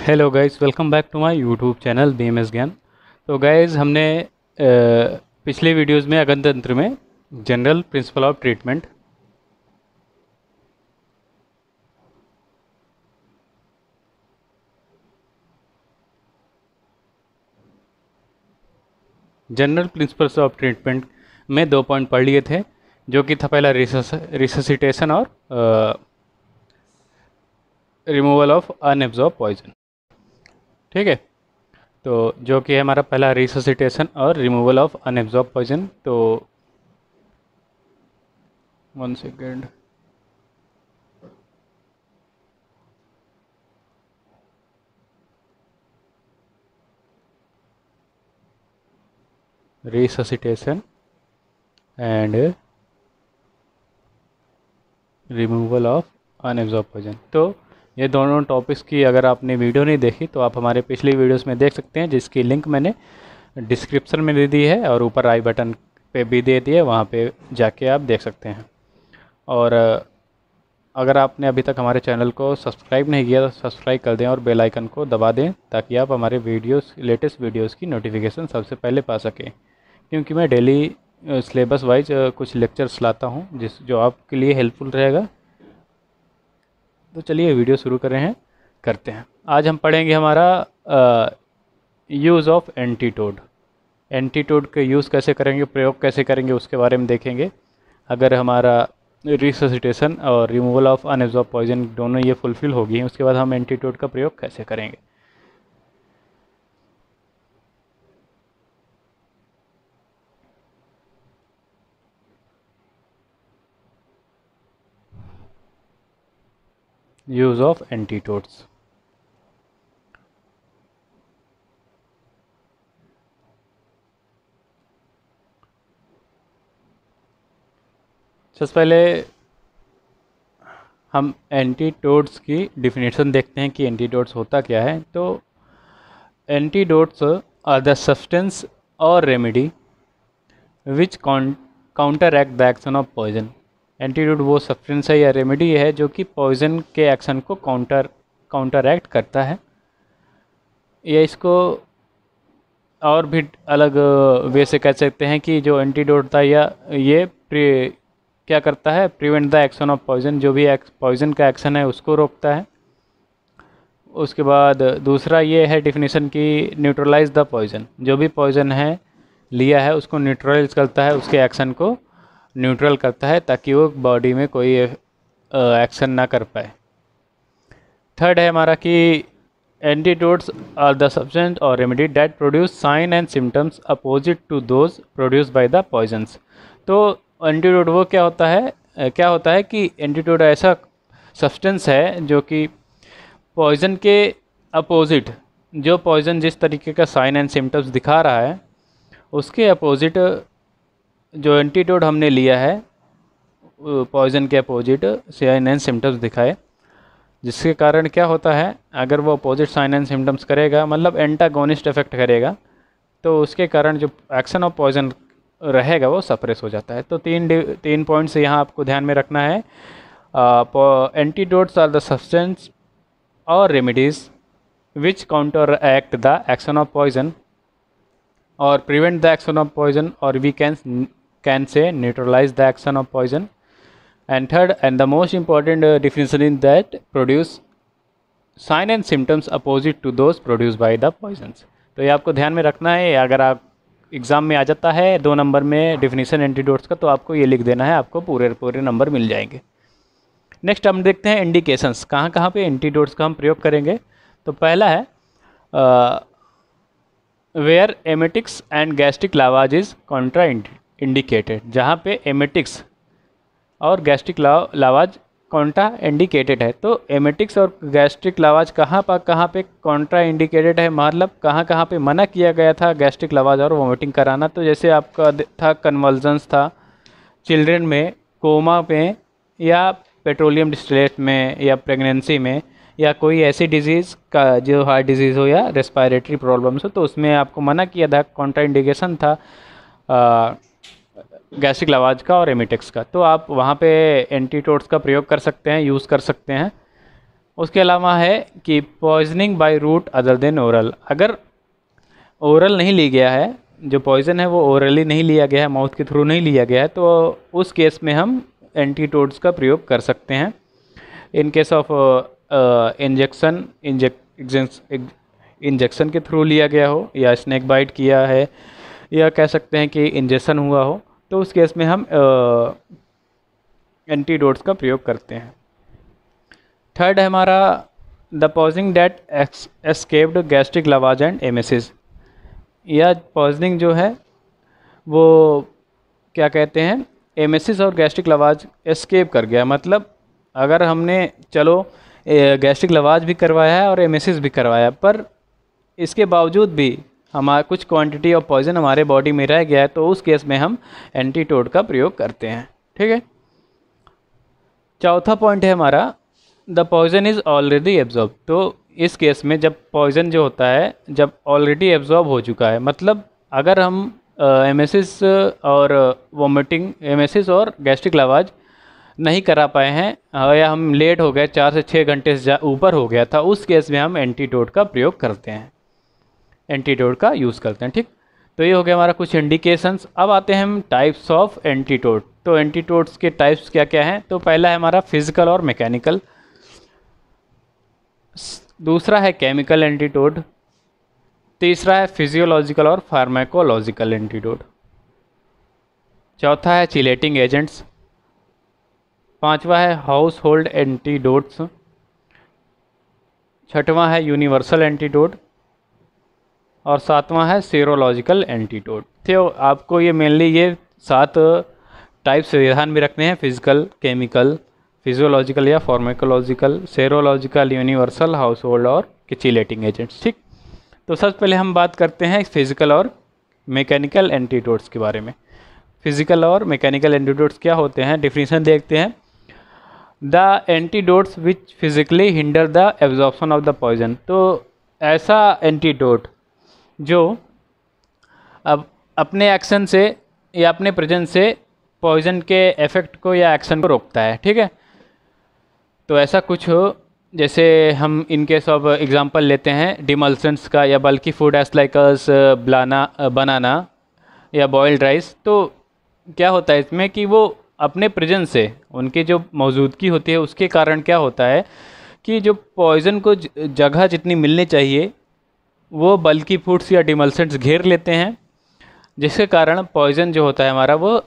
Hello guys, welcome back to my YouTube channel BMS Gyan. तो guys, हमने पिछले videos में अगन तंत्र में जनरल प्रिंसिपल ऑफ ट्रीटमेंट, में 2 पॉइंट पढ़ लिए थे, जो कि था पहला रिससिटेशन और रिमूवल ऑफ अनएब्जॉर्ब पॉइजन। ठीक है, तो जो कि है हमारा पहला रिससिटेशन और रिमूवल ऑफ अनएब्जॉर्ब पॉइजन। तो 1 second, resuscitation and removal of unabsorb poison. तो ये दोनों टॉपिक्स की अगर आपने वीडियो नहीं देखी तो आप हमारे पिछली वीडियोस में देख सकते हैं, जिसकी लिंक मैंने डिस्क्रिप्शन में दे दी है और ऊपर आई बटन पे भी दे दी है, वहाँ पे जाके आप देख सकते हैं। और अगर आपने अभी तक हमारे चैनल को सब्सक्राइब नहीं किया तो सब्सक्राइब कर दें और बेल आइकन को दबा दें, ताकि आप हमारे लेटेस्ट वीडियोस की नोटिफिकेशन सबसे पहले पा सकें। क्योंकि मैं डेली सिलेबस वाइज कुछ लेक्चर्स लाता हूँ जो आपके लिए हेल्पफुल रहेगा। तो चलिए वीडियो शुरू करते हैं। आज हम पढ़ेंगे हमारा यूज़ ऑफ एंटीटोड। एंटीटोड के यूज़ कैसे करेंगे, प्रयोग कैसे करेंगे, उसके बारे में देखेंगे। अगर हमारा रिससिटेशन और रिमूवल ऑफ अनएब्जॉर्ब पॉइजन दोनों ये फुलफिल होगी, उसके बाद हम एंटीटोड का प्रयोग कैसे करेंगे। Use of antidotes. सबसे पहले हम एंटीटोड्स की डिफिनेशन देखते हैं कि एंटीटोड्स होता क्या है। तो एंटीटोड्स आर द सब्सटेंस और remedy which counteract the action of poison. Antidote वो सब्सटेंस है या रेमेडी है जो कि पॉइजन के एक्शन को काउंटर एक्ट करता है, या इसको और भी अलग वे से कह सकते हैं कि जो एंटीटोड था या ये क्या करता है, prevent the action of poison, जो भी पॉइजन का एक्शन है उसको रोकता है। उसके बाद दूसरा ये है डिफिनीशन की न्यूट्रलाइज द पॉइजन, जो भी पॉइजन है लिया है उसको न्यूट्रलाइज करता है, उसके एक्शन को न्यूट्रल करता है, ताकि वो बॉडी में कोई एक्शन ना कर पाए। थर्ड है हमारा कि एंटीटोड्स आर द सब्सटेंस और remedy that produce sign and symptoms opposite to those produce by the poisons. तो एंटीटोड वो क्या होता है कि एंटीटोड ऐसा सब्सटेंस है जो कि पॉइजन के अपोजिट, जो पॉइजन जिस तरीके का साइन एंड सिम्टम्स दिखा रहा है उसके अपोजिट जो एंटीटोड हमने लिया है, पॉइजन के अपोजिट साइन एंड सिम्टम्स दिखाए, जिसके कारण क्या होता है, अगर वो अपोजिट साइन एंड सिम्टम्स करेगा, मतलब एंटागोनिस्ट इफेक्ट करेगा, तो उसके कारण जो एक्शन ऑफ पॉइजन रहेगा वो सप्रेस हो जाता है। तो तीन पॉइंट्स यहाँ आपको ध्यान में रखना है। Antidotes are the substance or remedies which counteract the action of poison or prevent the action of poison, or we can say neutralize the action of poison. And third and the most important definition is that produce sign and symptoms opposite to those produced by the poisons। तो ये आपको ध्यान में रखना है। अगर आप exam में आ जाता है 2 नंबर में डिफिनीशन एंटीटोड्स का, तो आपको ये लिख देना है, आपको पूरे नंबर मिल जाएंगे। नेक्स्ट हम देखते हैं इंडिकेशंस, कहाँ पे एंटीटोड्स का हम प्रयोग करेंगे। तो पहला है where emetics and gastric lavage is contraindicated, जहाँ पे एमेटिक्स और गैस्ट्रिक लावाज कॉन्ट्रा इंडिकेटेड है। तो एमेटिक्स और गैस्ट्रिक लावाज कहाँ पे कॉन्ट्रा इंडिकेटेड है, मतलब कहाँ पे मना किया गया था गैस्ट्रिक लावाज और वोमिटिंग कराना। तो जैसे आपका था कन्वल्जन्स था चिल्ड्रन में, कोमा में, या पेट्रोलियम डिस्टिलेट में, या प्रेगनेंसी में, या कोई ऐसी डिजीज़ का जो हार्ट डिजीज़ हो या रेस्पिरेटरी प्रॉब्लम्स हो, तो उसमें आपको मना किया था, कॉन्ट्रा इंडिकेशन था गैस्ट्रिक लावाज का और एमेटिक्स का। तो आप वहाँ पे एंटीटोड्स का प्रयोग कर सकते हैं, यूज़ कर सकते हैं। उसके अलावा है कि poisoning by route other than oral. अगर ओरल नहीं लिया गया है, जो पॉइज़न है वो ओरली नहीं लिया गया है, माउथ के थ्रू नहीं लिया गया है, तो उस केस में हम एंटीटोड्स का प्रयोग कर सकते हैं। इन केस ऑफ इंजेक्शन के थ्रू लिया गया हो, या स्नेक बाइट किया है, या कह सकते हैं कि इंजेक्शन हुआ हो, तो उस केस में हम एंटीडोट्स का प्रयोग करते हैं। थर्ड है हमारा the poisoning that escaped gastric lavage and emesis. यह पॉइजनिंग जो है वो क्या कहते हैं, एमेसिस और गैस्ट्रिक लवाज एस्केप कर गया। मतलब अगर हमने चलो गैस्ट्रिक लवाज भी करवाया है और एमेसिस भी करवाया, पर इसके बावजूद भी हमारा कुछ क्वांटिटी ऑफ पॉइजन हमारे बॉडी में रह गया है, तो उस केस में हम एंटीटोड का प्रयोग करते हैं। ठीक है। चौथा पॉइंट है हमारा the poison is already absorb. तो इस केस में जब पॉइजन जो होता है जब ऑलरेडी एब्जॉर्ब हो चुका है, मतलब अगर हम एमेसिस और वोमिटिंग, एमेसिस और गैस्ट्रिक लवाज नहीं करा पाए हैं, या हम लेट हो गए, 4 से 6 घंटे से ऊपर हो गया था, उस केस में हम एंटीटोड का प्रयोग करते हैं, एंटीटोड का यूज़ करते हैं। ठीक। तो ये हो गया हमारा कुछ इंडिकेशंस। अब आते हैं हम टाइप्स ऑफ एंटीटोड। तो एंटीटोड्स के टाइप्स क्या क्या हैं? तो पहला है हमारा फिजिकल और मैकेनिकल, दूसरा है केमिकल एंटीटोड, तीसरा है फिजियोलॉजिकल और फार्माकोलॉजिकल एंटीटोड, चौथा है चिलेटिंग एजेंट्स, पांचवा है हाउस होल्ड एंटीडोट्स, छठवां है यूनिवर्सल एंटीटोड, और सातवां है सीरोलॉजिकल एंटीटोड। तो आपको ये मेनली ये 7 टाइप्स ध्यान में रखने हैं, फिजिकल, केमिकल, फिजियोलॉजिकल या pharmacological, serological, universal, house hold और चिलेटिंग एजेंट्स। ठीक। तो सबसे पहले हम बात करते हैं फिजिकल और मैकेनिकल एंटीटोड्स के बारे में। फिजिकल और मैकेनिकल एंटीटोड्स क्या होते हैं, डिफिनीशन देखते हैं। The antidotes which physically hinder the absorption of the poison. तो ऐसा एंटीडोट जो अब अपने एक्शन से या अपने प्रेजेंस से पॉइजन के इफेक्ट को या एक्शन को रोकता है। ठीक है। तो ऐसा कुछ हो, जैसे हम इन केस ऑफ एग्जांपल लेते हैं डिमल्सेंट्स का, या बल्कि फूड एज लाइक बनाना या बॉइल्ड राइस। तो क्या होता है इसमें कि वो अपने प्रेजेंस से, उनकी जो मौजूदगी होती है उसके कारण क्या होता है कि जो पॉइजन को जगह जितनी मिलनी चाहिए वो बल्कि फूड्स या डिमल्सेंट्स घेर लेते हैं, जिसके कारण पॉइजन जो होता है हमारा वो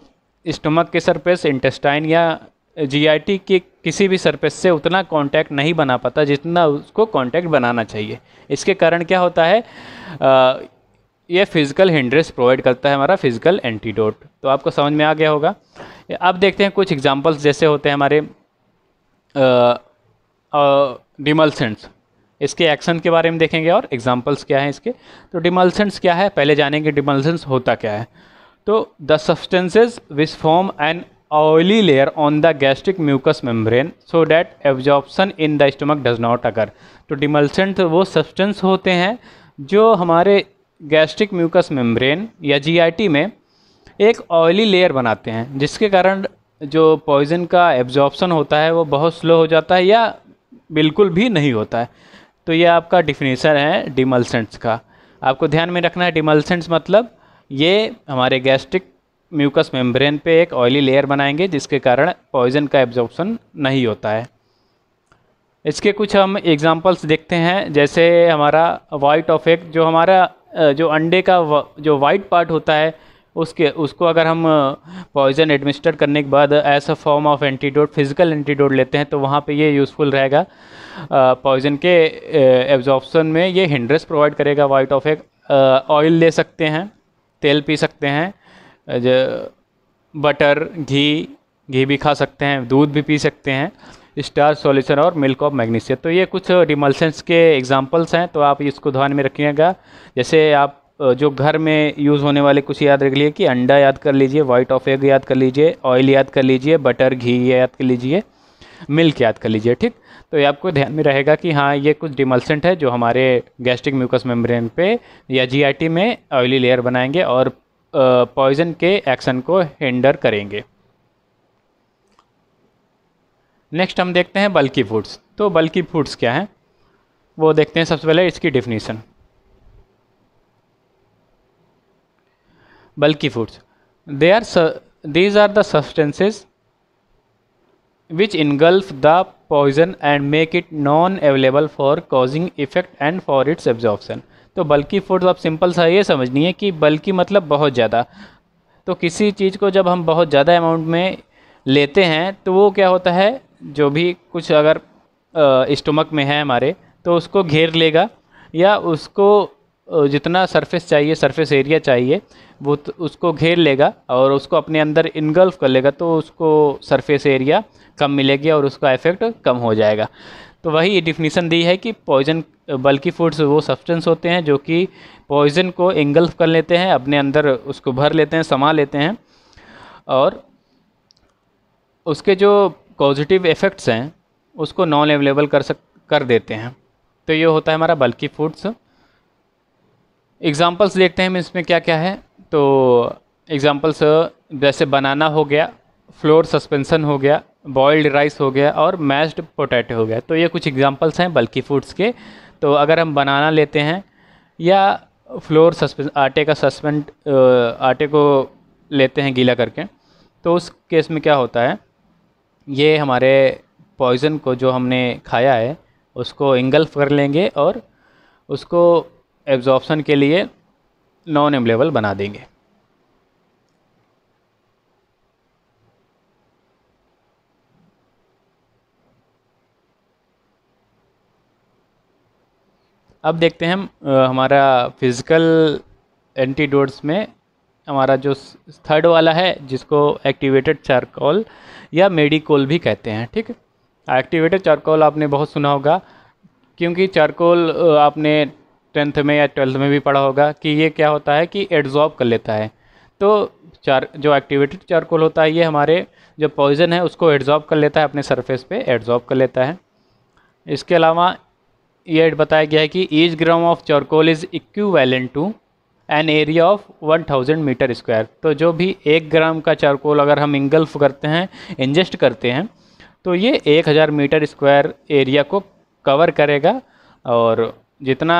स्टमक के सरफेस, इंटेस्टाइन या जीआईटी के किसी भी सरफेस से उतना कांटेक्ट नहीं बना पाता जितना उसको कांटेक्ट बनाना चाहिए। इसके कारण क्या होता है, ये फिजिकल हिंड्रेंस प्रोवाइड करता है हमारा फिजिकल एंटीडोट। तो आपको समझ में आ गया होगा। अब देखते हैं कुछ एग्जांपल्स, जैसे होते हैं हमारे डिमल्सेंट्स, इसके एक्शन के बारे में देखेंगे और एग्जांपल्स क्या हैं इसके। तो डिमल्सेंट्स क्या है पहले जानेंगे, डिमल्सेंट्स होता क्या है। तो the substances which form an oily layer on the gastric mucus membrane so that absorption in the stomach does not occur. तो डिमल्सेंट वो सब्सटेंस होते हैं जो हमारे गैस्ट्रिक म्यूकस मेम्ब्रेन या जीआईटी में एक ऑयली लेयर बनाते हैं, जिसके कारण जो पॉइजन का एब्जॉर्प्शन होता है वो बहुत स्लो हो जाता है या बिल्कुल भी नहीं होता है। तो ये आपका डिफिनीशन है डिमल्सेंट्स का। आपको ध्यान में रखना है डिमल्सेंट्स मतलब ये हमारे गैस्ट्रिक म्यूकस मेम्ब्रेन पे एक ऑयली लेयर बनाएंगे जिसके कारण पॉइजन का एब्जॉर्प्शन नहीं होता है। इसके कुछ हम एग्जांपल्स देखते हैं, जैसे हमारा वाइट ऑफ एग, जो हमारा जो अंडे का जो वाइट पार्ट होता है उसको अगर हम पॉइजन एडमिनिस्टर करने के बाद as a form of antidote, physical antidote लेते हैं तो वहाँ पे ये यूज़फुल रहेगा। पॉइजन के एब्जॉर्प्शन में ये हिंड्रेंस प्रोवाइड करेगा वाइट ऑफ एग। ऑयल ले सकते हैं, तेल पी सकते हैं, बटर, घी भी खा सकते हैं, दूध भी पी सकते हैं, स्टार्च सॉल्यूशन और मिल्क ऑफ मैग्नीशियम। तो ये कुछ डिमल्सेंट्स के एग्जांपल्स हैं, तो आप इसको ध्यान में रखिएगा। जैसे आप जो घर में यूज़ होने वाले कुछ याद रख लीजिए कि अंडा याद कर लीजिए, वाइट ऑफ एग याद कर लीजिए, ऑयल याद कर लीजिए, बटर, घी याद कर लीजिए, मिल्क याद कर लीजिए। ठीक। तो ये आपको ध्यान में रहेगा कि हाँ ये कुछ डिमल्सेंट है जो हमारे गैस्ट्रिक म्यूकस मेम्ब्रेन पे या जीआईटी में ऑयली लेयर बनाएंगे और पॉइजन के एक्शन को हिंडर करेंगे। नेक्स्ट हम देखते हैं बल्की फूड्स। तो बल्की फूड्स क्या हैं वो देखते हैं। सबसे पहले इसकी definition. Bulky foods these are the substances which engulf the poison and make it non available for causing effect and for its absorption। तो बल्की फूड्स आप सिंपल सा ये समझनी है कि बल्की मतलब बहुत ज़्यादा। तो किसी चीज़ को जब हम बहुत ज़्यादा अमाउंट में लेते हैं तो वो क्या होता है, जो भी कुछ अगर स्टमक में है हमारे तो उसको घेर लेगा, या उसको जितना सरफेस चाहिए, सरफेस एरिया चाहिए, वो उसको घेर लेगा और उसको अपने अंदर इनगल्फ कर लेगा, तो उसको सरफेस एरिया कम मिलेगी और उसका इफेक्ट कम हो जाएगा। तो वही डिफिनीसन दी है कि पॉइजन बल्की फूड्स वो सब्सटेंस होते हैं जो कि पॉइजन को इंगल्फ कर लेते हैं, अपने अंदर उसको भर लेते हैं, समा लेते हैं, और उसके जो पॉजिटिव इफ़ेक्ट्स हैं उसको नॉन अवेलेबल कर देते हैं। तो ये होता है हमारा बल्की फूड्स। एग्जांपल्स देखते हैं इसमें क्या क्या है। तो एग्जांपल्स जैसे बनाना हो गया, फ्लोर सस्पेंसन हो गया, बॉइल्ड राइस हो गया और मैश्ड पोटैटो हो गया। तो ये कुछ एग्जांपल्स हैं बल्की फूड्स के। तो अगर हम बनाना लेते हैं या फ्लोर आटे का आटे को लेते हैं गीला करके, तो उस केस में क्या होता है, ये हमारे पॉइज़न को जो हमने खाया है उसको इंगल्फ कर लेंगे और उसको एब्जॉर्प्शन के लिए नॉन अवेलेबल बना देंगे। अब देखते हैं हम हमारा फिज़िकल एंटीडोट्स में हमारा जो थर्ड वाला है, जिसको एक्टिवेटेड चारकोल या मेडिकोल भी कहते हैं। ठीक है, एक्टिवेटेड चारकोल आपने बहुत सुना होगा, क्योंकि चारकोल आपने 10th में या 12th में भी पढ़ा होगा कि ये क्या होता है कि एड्जॉर्ब कर लेता है। तो जो एक्टिवेटेड चारकोल होता है ये हमारे जो पॉइज़न है उसको एड्जॉर्ब कर लेता है, अपने सरफेस पे एड्जॉर्ब कर लेता है। इसके अलावा ये बताया गया है कि each gram of charcoal is equivalent to an area of 1000 metre square. तो जो भी 1 ग्राम का चारकोल अगर हम इंगल्फ करते हैं, इंजेस्ट करते हैं, तो ये 1000 मीटर स्क्वायर एरिया को कवर करेगा। और जितना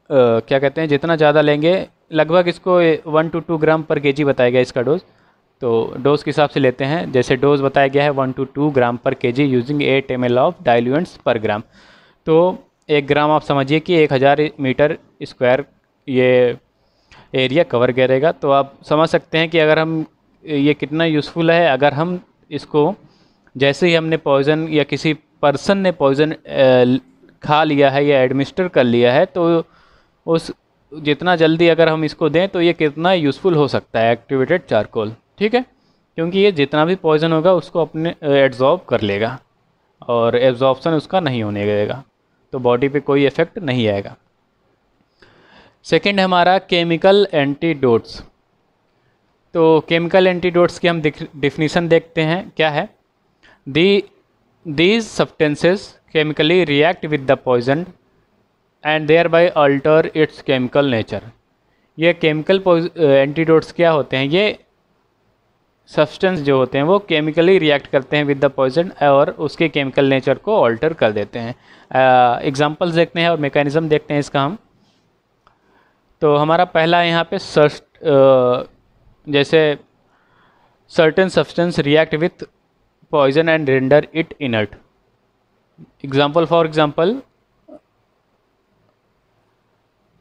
क्या कहते हैं, जितना ज़्यादा लेंगे, लगभग इसको 1 to 2 ग्राम पर केजी बताया गया इसका डोज। तो डोज के हिसाब से लेते हैं, जैसे डोज बताया गया है 1 to 2 ग्राम पर KG using 8 ml of diluents पर ग्राम। तो 1 ग्राम आप समझिए कि 1000 मीटर स्क्वायर ये एरिया कवर करेगा। तो आप समझ सकते हैं कि अगर हम ये कितना यूज़फुल है। अगर हम इसको जैसे ही हमने पॉइज़न या किसी पर्सन ने पॉइज़न खा लिया है या एडमिनिस्टर कर लिया है, तो उस जितना जल्दी अगर हम इसको दें तो ये कितना यूज़फुल हो सकता है एक्टिवेटेड चारकोल। ठीक है, क्योंकि ये जितना भी पॉइज़न होगा उसको अपने एब्जॉर्ब कर लेगा और एब्जॉर्प्शन उसका नहीं होने देगा, तो बॉडी पे कोई इफ़ेक्ट नहीं आएगा। सेकंड हमारा केमिकल एंटीडोट्स। तो केमिकल एंटीडोट्स की हम डिफिनीसन देखते हैं क्या है। These substances chemically react with the poison and thereby alter its chemical nature. ये केमिकल एंटीडोट्स क्या होते हैं, ये सब्सटेंस जो होते हैं वो केमिकली रिएक्ट करते हैं विद द पॉइजन और उसके केमिकल नेचर को अल्टर कर देते हैं। एग्जांपल्स देखते हैं और मैकेनिज्म देखते हैं इसका हम। तो हमारा पहला यहाँ पे जैसे certain substance react with poison and render it inert. Example for example,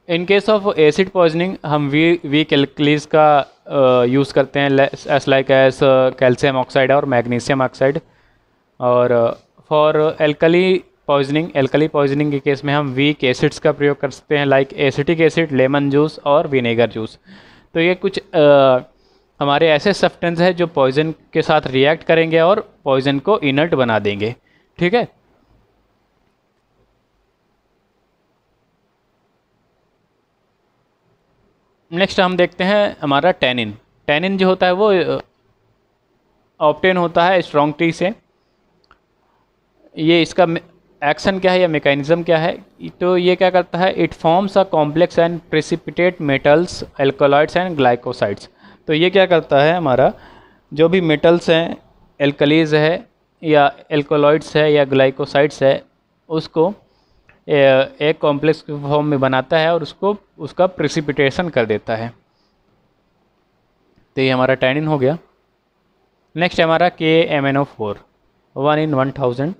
in case of acid poisoning हम वीक एल्कलीज का यूज़ करते हैं, as like as calcium oxide और मैग्नीशियम ऑक्साइड। और फॉर एल्कली पॉइजनिंग के केस में हम weak acids का प्रयोग कर सकते हैं, like acetic acid, lemon juice और विनेगर जूस। तो ये कुछ हमारे ऐसे सब्सटेंस है जो पॉइजन के साथ रिएक्ट करेंगे और पॉइजन को इनर्ट बना देंगे। ठीक है, नेक्स्ट हम देखते हैं हमारा टैनिन। टैनिन जो होता है वो ऑब्टेन होता है स्ट्रॉन्ग टी से। ये इसका एक्शन क्या है या मैकेनिज्म क्या है, तो ये क्या करता है, it forms a complex and precipitate metals, alkaloids and glycosides. तो ये क्या करता है, हमारा जो भी मेटल्स हैं, एल्कलीज है या एल्कोलॉइड्स है या ग्लाइकोसाइड्स है उसको एक कॉम्प्लेक्स फॉर्म में बनाता है और उसका प्रेसिपिटेशन कर देता है। तो ये हमारा टैनिन हो गया। नेक्स्ट हमारा KMnO4 1 in 1000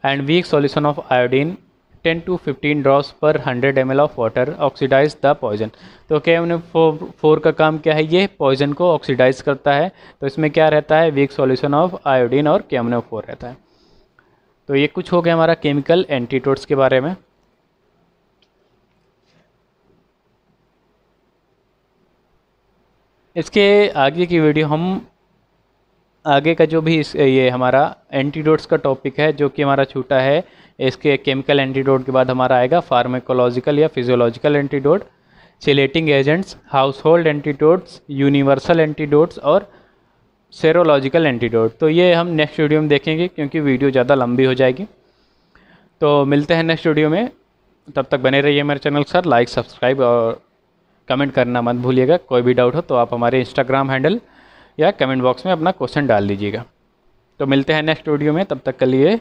and weak solution of iodine 10 to 15 drops पर 100 ml of water oxidise the poison. तो KMnO4 का काम क्या है, ये पॉइजन को ऑक्सीडाइज करता है। तो इसमें क्या रहता है, वीक सॉल्यूशन ऑफ आयोडीन और KMnO4 रहता है। तो ये कुछ हो गया हमारा केमिकल एंटीडोट्स के बारे में। इसके आगे की वीडियो हम आगे का जो भी ये हमारा एंटीडोट्स का टॉपिक है जो कि हमारा छूटा है, इसके केमिकल एंटीडोट के बाद हमारा आएगा फार्माकोलॉजिकल या physiological antidote, chelating agents, house hold antidotes, universal antidotes और सेरोलॉजिकल एंटीडोट। तो ये हम नेक्स्ट वीडियो में देखेंगे क्योंकि वीडियो ज़्यादा लंबी हो जाएगी। तो मिलते हैं नेक्स्ट वीडियो में, तब तक बने रहिए मेरे चैनल के साथ। लाइक, सब्सक्राइब और कमेंट करना मत भूलिएगा। कोई भी डाउट हो तो आप हमारे इंस्टाग्राम हैंडल या कमेंट बॉक्स में अपना क्वेश्चन डाल दीजिएगा। तो मिलते हैं नेक्स्ट वीडियो में, तब तक के लिए।